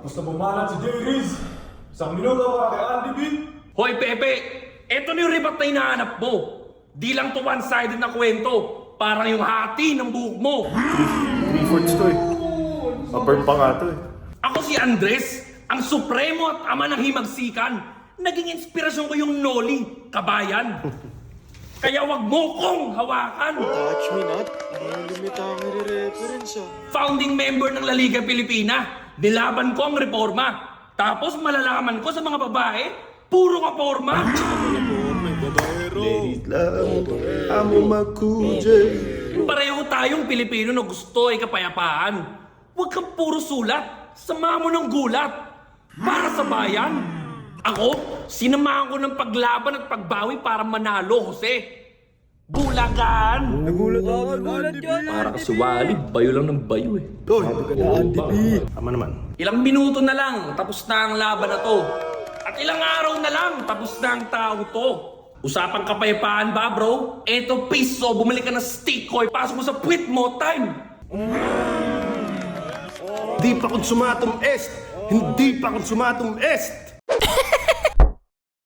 Basta bumalan si Jay Riz. Isang minuto para kay Andy B. Hoy, Pepe! Eto na yung ribat na hinahanap mo. Di lang to one-sided na kwento. Parang yung hati ng buhok mo. 3/4 to eh. Upper pa nga to eh. Ako si Andres, ang supremo at ama ng himagsikan. Naging inspirasyon ko yung Noli, kabayan. Kaya wag mo kong hawakan. Touch me not. Ang limit ang i-reference ah. Founding member ng La Liga Pilipina. Nilaban ko ang reforma. Tapos malalaman ko sa mga babae, puro ka forma. Let it lang, amo makuje. Pareho tayong Pilipino na gusto ay kapayapaan. Huwag kang puro sulat. Sama mo ng gulat. Para sa bayan. Ako, sinamahan ko ng paglaban at pagbawi para manalo, Jose. Bulagan! Nagulat yan. Para kasuwali, bayo lang ng bayo eh. Tama naman. Ilang minuto na lang, tapos na ang laban na to. At ilang araw na lang, tapos na ang tao to. Usapang kapayapaan ba, bro? Eto, piso, bumalik ka ng stick ko, ipasok mo sa quit mo time. Hindi pa konsumatong est! Hindi pa konsumatong est!